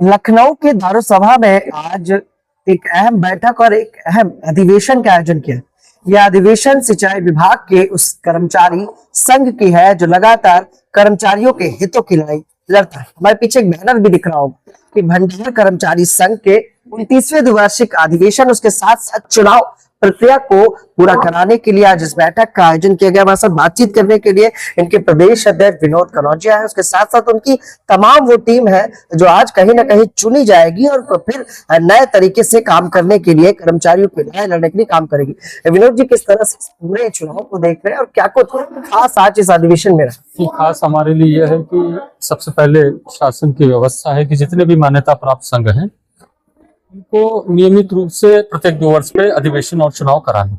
लखनऊ के दारुसभा में आज एक अहम बैठक और एक अहम अधिवेशन का आयोजन किया। यह अधिवेशन सिंचाई विभाग के उस कर्मचारी संघ की है जो लगातार कर्मचारियों के हितों की लड़ाई लड़ता है। हमारे पीछे एक बैनर भी दिख रहा होगा कि भंडार कर्मचारी संघ के 29वें द्विवार्षिक अधिवेशन उसके साथ साथ चुनाव प्रक्रिया को पूरा कराने के लिए आज इस बैठक का आयोजन किया गया। हमारे साथ बातचीत करने के लिए इनके प्रदेश अध्यक्ष विनोद कनौजिया है, उसके साथ साथ उनकी तमाम वो टीम है जो आज कहीं ना कहीं चुनी जाएगी और फिर नए तरीके से काम करने के लिए, कर्मचारियों के लिए लड़ने के लिए काम करेगी। विनोद जी, किस तरह से पूरे चुनाव को देख रहे हैं और क्या कुछ खास आज इस अधिवेशन में रहा? खास हमारे लिए यह है कि सबसे पहले शासन की व्यवस्था है कि जितने भी मान्यता प्राप्त संघ हैं उनको नियमित रूप से प्रत्येक 2 वर्ष पे अधिवेशन और चुनाव कराने।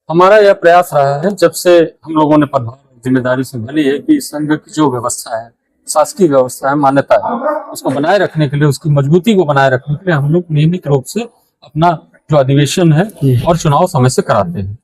हमारा यह प्रयास रहा है जब से हम लोगों ने पदभार जिम्मेदारी संभाली है कि संघ की जो व्यवस्था है, शासकीय व्यवस्था है, मान्यता है, उसको बनाए रखने के लिए, उसकी मजबूती को बनाए रखने के लिए हम लोग नियमित रूप से अपना जो अधिवेशन है और चुनाव समय से कराते हैं।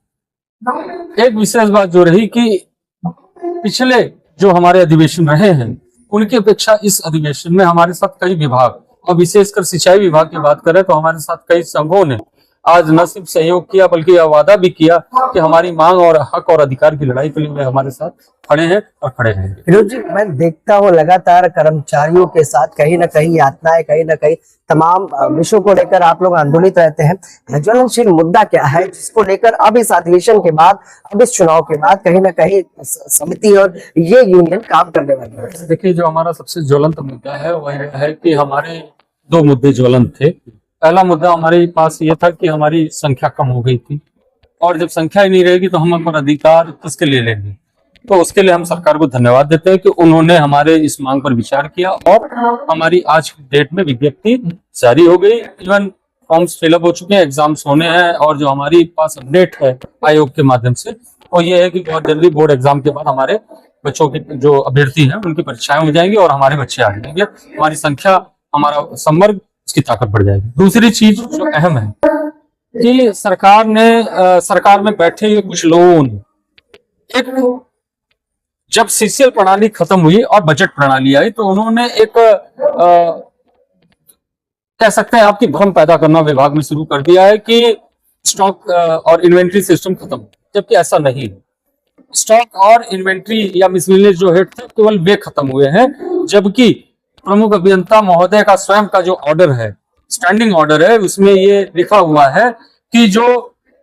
एक विशेष बात जो रही कि पिछले जो हमारे अधिवेशन रहे हैं उनकी अपेक्षा इस अधिवेशन में हमारे साथ कई विभाग और विशेषकर सिंचाई विभाग की बात करें तो हमारे साथ कई संघों ने आज न सिर्फ सहयोग किया बल्कि यह वादा भी किया कि हमारी मांग और हक और अधिकार की लड़ाई के लिए वे हमारे साथ खड़े हैं और खड़े रहेंगे। विनोद जी, मैं देखता हूँ लगातार कर्मचारियों के साथ कहीं ना कहीं यातनाएं, कहीं ना कहीं तमाम विषयों को लेकर आप लोग आंदोलित रहते हैं। ज्वलनशील मुद्दा क्या है जिसको लेकर अब इस अधिवेशन के बाद, अब इस चुनाव के बाद कहीं ना कहीं समिति और ये यूनियन काम करने वाली है? देखिए, जो हमारा सबसे ज्वलंत मुद्दा है वह है कि हमारे 2 मुद्दे ज्वलंत थे। पहला मुद्दा हमारे पास ये था कि हमारी संख्या कम हो गई थी और जब संख्या ही नहीं रहेगी तो हम अपना अधिकार किसके लिए लेंगे। तो उसके लिए हम सरकार को धन्यवाद देते हैं कि उन्होंने हमारे इस मांग पर विचार किया और हमारी आज की डेट में विज्ञप्ति जारी हो गई। इवन फॉर्म्स फिलअप हो चुके हैं, एग्जाम्स होने हैं और जो हमारी पास अपडेट है आयोग के माध्यम से वो ये है कि बहुत जल्दी बोर्ड एग्जाम के बाद हमारे बच्चों की जो अभ्यर्थी हैं उनकी परीक्षाएं हो जाएंगी और हमारे बच्चे आ जाएंगे, हमारी संख्या, हमारा संवर्ग, उसकी ताकत बढ़ जाएगी। दूसरी चीज जो अहम है कि सरकार में बैठे हुए कुछ लोगों ने जब सीसीएल प्रणाली खत्म हुई और बजट प्रणाली आई तो उन्होंने कह सकते हैं आपकी भ्रम पैदा करना विभाग में शुरू कर दिया है कि स्टॉक और इन्वेंट्री सिस्टम खत्म, जबकि ऐसा नहीं है। स्टॉक और इन्वेंट्री या मिसलेनियस जो हेड थे केवल वे खत्म हुए हैं, जबकि प्रमुख अभियंता महोदय का स्वयं का जो ऑर्डर है, स्टैंडिंग ऑर्डर है, उसमें ये लिखा हुआ है कि जो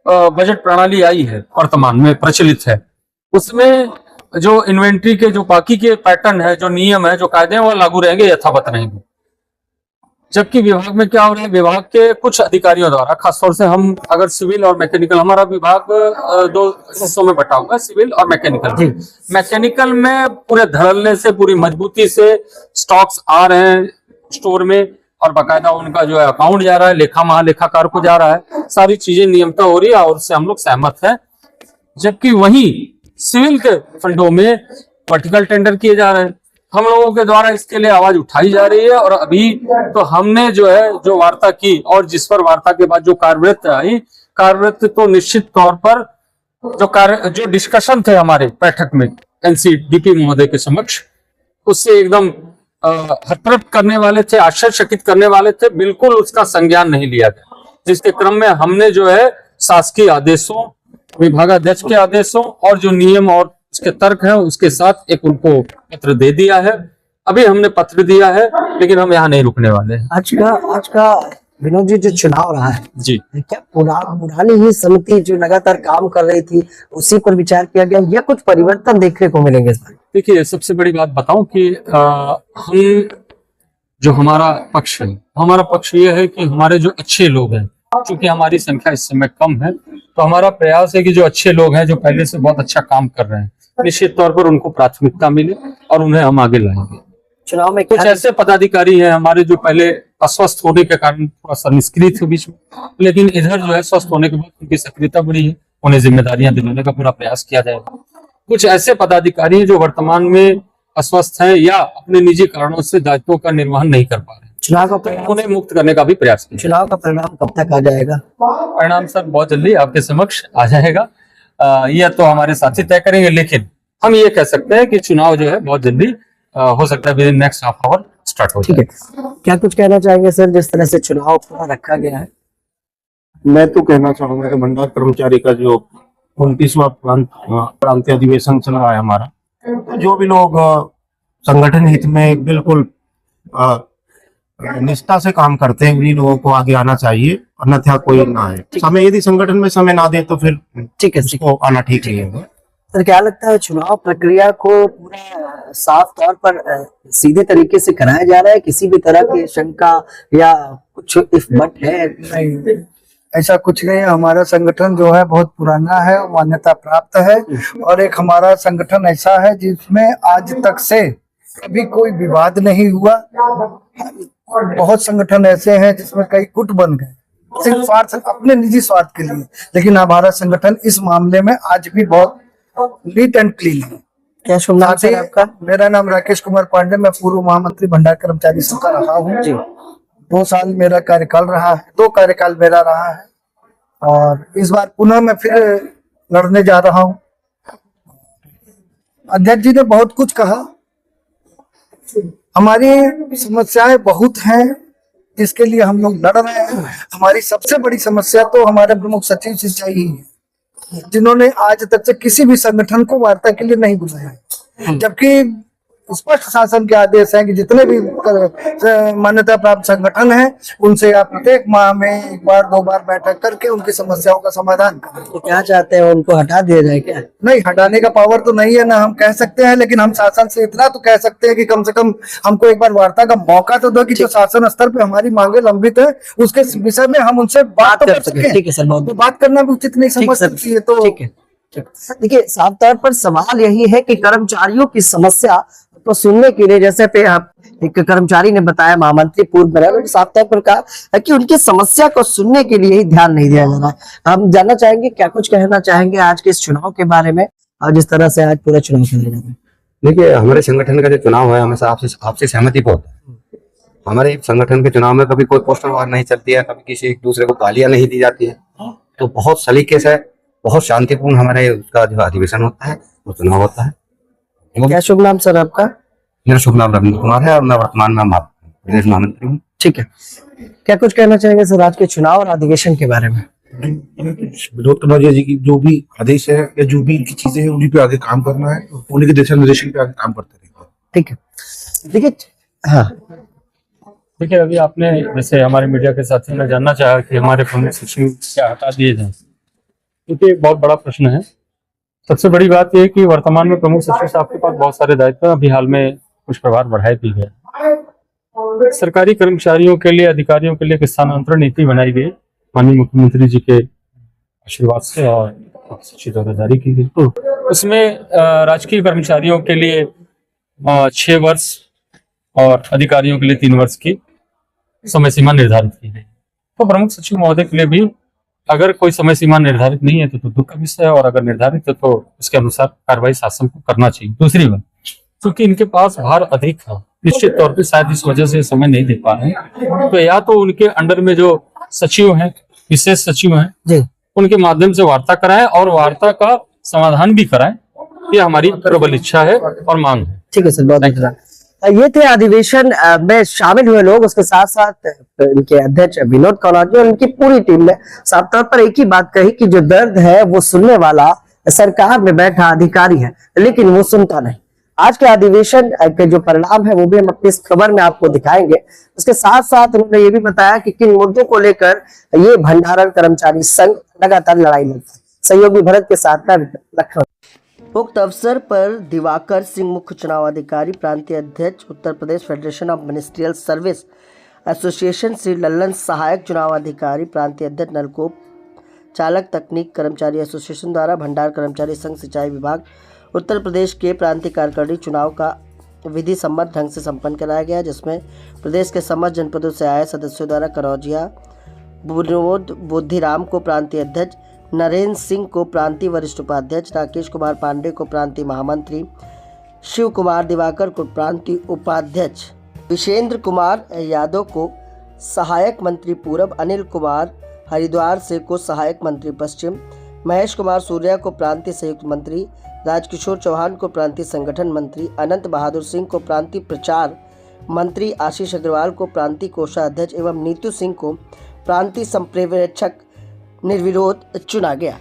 बजट प्रणाली आई है वर्तमान में प्रचलित है उसमें जो इन्वेंट्री के जो बाकी के पैटर्न है, जो नियम है, जो कायदे हैं वो लागू रहेंगे, यथावत रहेंगे। जबकि विभाग में क्या हो रहा है, विभाग के कुछ अधिकारियों द्वारा, खासतौर से हम अगर सिविल और मैकेनिकल, हमारा विभाग 2 हिस्सों में बटा हुआ है, सिविल और मैकेनिकल। मैकेनिकल में पूरे धड़ल्ले से, पूरी मजबूती से स्टॉक्स आ रहे हैं स्टोर में और बाकायदा उनका जो है अकाउंट जा रहा है, लेखा महालेखाकार को जा रहा है, सारी चीजें नियमित हो रही है और उससे हम लोग सहमत हैं। जबकि वहीं सिविल के फंडों में वर्टिकल टेंडर किए जा रहे हैं, हम लोगों के द्वारा इसके लिए आवाज उठाई जा रही है और अभी तो हमने जो वार्ता की और जिस पर वार्ता के बाद जो कार्यवृत्त आई, कार्यवृत्त तो निश्चित तौर पर जो डिस्कशन थे हमारे बैठक में एनसीडीपी महोदय के समक्ष, उससे एकदम हतप्रभ करने वाले थे, आश्चर्यचकित करने वाले थे, बिल्कुल उसका संज्ञान नहीं लिया गया। जिसके क्रम में हमने जो है शासकीय आदेशों, विभागाध्यक्ष के आदेशों और जो नियम और उसके तर्क है उसके साथ एक उनको पत्र दे दिया है। अभी हमने पत्र दिया है लेकिन हम यहाँ नहीं रुकने वाले हैं। आज का विनोद जी जो चुनाव रहा है जी, क्या पुरानी ही समिति जो लगातार काम कर रही थी उसी पर विचार किया गया या कुछ परिवर्तन देखने को मिलेंगे? देखिए, सबसे बड़ी बात बताऊं कि हम जो हमारा पक्ष ये है कि हमारे जो अच्छे लोग हैं, क्योंकि हमारी संख्या इस समय कम है, तो हमारा प्रयास है कि जो अच्छे लोग हैं, जो पहले से बहुत अच्छा काम कर रहे हैं, निश्चित तौर पर उनको प्राथमिकता मिले और उन्हें हम आगे लाएंगे। चुनाव में कुछ ऐसे पदाधिकारी हैं हमारे जो पहले अस्वस्थ होने के कारण थोड़ा सा निष्क्रिय थे बीच में, लेकिन इधर जो है स्वस्थ होने के बाद उनकी सक्रियता बढ़ी है, उन्हें जिम्मेदारियां दिलाने का पूरा प्रयास किया जाएगा। कुछ ऐसे पदाधिकारी हैं जो वर्तमान में अस्वस्थ हैं या अपने निजी कारणों से दायित्वों का निर्वहन नहीं कर पा रहे हैं, चुनाव का परिणाम, उन्हें मुक्त करने का भी प्रयास किया। चुनाव का परिणाम कब तक आ जाएगा? परिणाम सर बहुत जल्दी आपके समक्ष आ जाएगा, यह तो हमारे साथी तय करेंगे, लेकिन हम ये कह सकते हैं कि चुनाव जो है बहुत जल्दी हो सकता है with in next half hour start हो ठीक जाए। है, क्या कुछ कहना चाहेंगे सर, जिस तरह से चुनाव पूरा रखा गया है? मैं तो कहना चाहूंगा कि भंडार कर्मचारी का जो 29वां प्रांतीय अधिवेशन चल रहा है हमारा, तो जो भी लोग संगठन हित में बिल्कुल अ, निष्ठा से काम करते हैं, उन्हीं लोगों को आगे आना चाहिए, अन्यथा कोई ना है। समय यदि संगठन में समय ना दे तो फिर ठीक है, उसको आना ठीक नहीं होगा। सर क्या लगता है चुनाव प्रक्रिया को पूरा साफ तौर पर सीधे तरीके से कराया जा रहा है? किसी भी तरह की शंका या कुछ इफ बट है? नहीं, ऐसा कुछ नहीं है। हमारा संगठन जो है बहुत पुराना है और मान्यता प्राप्त है, और एक हमारा संगठन ऐसा है जिसमें आज तक से कभी कोई विवाद नहीं हुआ। बहुत संगठन ऐसे हैं जिसमें कई गुट बन गए सिर्फ स्वार्थ, अपने निजी स्वार्थ के लिए, लेकिन हमारा संगठन इस मामले में आज भी बहुत नीट एंड क्लीन है। क्या शुभ नाम साथ ही सर आपका? मेरा नाम राकेश कुमार पांडे, मैं पूर्व महामंत्री भंडार कर्मचारी संघ का रहा हूँ जी। 2 साल मेरा कार्यकाल रहा है, 2 कार्यकाल मेरा रहा है, और इस बार पुनः मैं फिर लड़ने जा रहा हूँ। अध्यक्ष जी ने बहुत कुछ कहा, हमारी समस्याएं बहुत हैं जिसके लिए हम लोग लड़ रहे हैं। हमारी सबसे बड़ी समस्या तो हमारे प्रमुख सचिव सिंचाई ही है, जिन्होंने आज तक से किसी भी संगठन को वार्ता के लिए नहीं बुलाया, जबकि स्पष्ट शासन के आदेश हैं कि जितने भी मान्यता प्राप्त संगठन हैं उनसे आप प्रत्येक माह में 1 बार 2 बार बैठक करके उनकी समस्याओं का समाधान करें। तो क्या चाहते हैं, उनको हटा दिया जाए क्या? नहीं, हटाने का पावर तो नहीं है ना, हम कह सकते हैं, लेकिन हम शासन से इतना तो कह सकते हैं कि कम से कम हमको एक बार वार्ता का मौका तो दो कि जो शासन स्तर पे हमारी मांगे लंबित है उसके विषय में हम उनसे बात तो कर सकें। ठीक है सर, बहुत तो बात करना भी उचित नहीं समझ सर, सकती है। तो ठीक है। देखिए, साफ तौर पर सवाल यही है कि कर्मचारियों की समस्या को सुनने के लिए, जैसे पे आप एक कर्मचारी ने बताया, महामंत्री पूर्व में रहे, साफ तौर पर कहा है कि उनकी समस्या को सुनने के लिए ही ध्यान नहीं दिया जा रहा है। हम जानना चाहेंगे, क्या कुछ कहना चाहेंगे आज के इस चुनाव के बारे में और जिस तरह से आज पूरा चुनाव खेला जा रहा है? देखिए, हमारे संगठन का जो चुनाव है, हमेशा आपसे सहमति बहुत है। हमारे संगठन के चुनाव में कभी कोई पोस्टर वार नहीं चलती है, कभी किसी एक दूसरे को गालियां नहीं दी जाती है, तो बहुत सलीके से, बहुत शांतिपूर्ण हमारे उसका जो अधिवेशन होता है, वो चुनाव होता है। क्या शुभ नाम सर आपका? मेरा शुभ नाम रविंद्र कुमार है और मैं वर्तमान में प्रदेश महामंत्री हूँ। ठीक है, क्या कुछ कहना चाहेंगे सर आज के चुनाव और अधिवेशन के बारे में? विनोद कुमार जी की जो भी आदेश है या जो भी इनकी चीजें हैं उन्हीं पे आगे काम करना है, उन्हीं के दिशा निर्देशन पे आगे काम करते रहेंगे। ठीक है, देखिए, हाँ, देखिए, अभी आपने जैसे हमारे मीडिया के साथियों ने जानना चाहा कि हमारे प्रमुख सचिव क्या हटा दिए जाए, क्योंकि एक बहुत बड़ा प्रश्न है। सबसे बड़ी बात यह है कि वर्तमान में प्रमुख सचिव साहब के पास बहुत सारे दायित्व हैं। अभी हाल में कुछ प्रभार बढ़ाए भी गए। सरकारी कर्मचारियों के लिए, अधिकारियों के लिए एक स्थानांतरण नीति बनाई गई माननीय मुख्यमंत्री जी के आशीर्वाद से और सचिव द्वारा जारी की गई। उसमें राजकीय कर्मचारियों के लिए 6 वर्ष और अधिकारियों के लिए 3 वर्ष की समय सीमा निर्धारित की गई। तो प्रमुख सचिव महोदय के लिए भी अगर कोई समय सीमा निर्धारित नहीं है तो दुख का विषय है, और अगर निर्धारित है तो इसके अनुसार कार्रवाई शासन को करना चाहिए। दूसरी बात, क्योंकि इनके पास भार अधिक है, निश्चित तौर पे शायद इस वजह से समय नहीं दे पा रहे हैं, तो या तो उनके अंडर में जो सचिव हैं, विशेष सचिव हैं जी, उनके माध्यम से वार्ता कराएं और वार्ता का समाधान भी कराएं। ये हमारी प्रबल इच्छा है और मांग है। ठीक है सर, बहुत धन्यवाद। ये थे अधिवेशन में शामिल हुए लोग, उसके साथ साथ इनके अध्यक्ष विनोद कौलाजी और इनकी पूरी टीम ने साफ तौर पर एक ही बात कही कि जो दर्द है वो सुनने वाला सरकार में बैठा अधिकारी है, लेकिन वो सुनता नहीं। आज के अधिवेशन के जो परिणाम है वो भी हम अपनी इस खबर में आपको दिखाएंगे। उसके साथ साथ उन्होंने ये भी बताया कि किन मुद्दों को लेकर ये भंडारण कर्मचारी संघ लगातार लड़ाई लड़ता है। सहयोगी भरत के साथ मैं लखनऊ। उक्त अवसर पर दिवाकर सिंह, मुख्य चुनाव अधिकारी, प्रांतीय अध्यक्ष, Uttar Pradesh federation of ministerial service association, Shri Lallan, सहायक चुनाव अधिकारी, प्रांतीय अध्यक्ष, नलकूप चालक तकनीक कर्मचारी एसोसिएशन द्वारा भंडार कर्मचारी संघ सिंचाई विभाग उत्तर प्रदेश के प्रांतीय कार्यकारिणी चुनाव का विधि सम्मत ढंग से संपन्न कराया गया, जिसमें प्रदेश के समस्त जनपदों से आए सदस्यों द्वारा करौजिया विनोद बुद्धिराम को प्रांतीय अध्यक्ष, नरेंद्र सिंह को प्रांतीय वरिष्ठ उपाध्यक्ष, राकेश कुमार पांडे को प्रांतीय महामंत्री, शिव कुमार दिवाकर को प्रांतीय उपाध्यक्ष, विशेंद्र कुमार यादव को सहायक मंत्री पूर्व, अनिल कुमार हरिद्वार से को सहायक मंत्री पश्चिम, महेश कुमार सूर्या को प्रांतीय संयुक्त मंत्री, राजकिशोर चौहान को प्रांतीय संगठन मंत्री, अनंत बहादुर सिंह को प्रांतीय प्रचार मंत्री आशीष अग्रवाल को प्रांतीय कोषाध्यक्ष एवं नीतू सिंह को प्रांतीय संपर्यवेक्षक निर्विरोध चुना गया।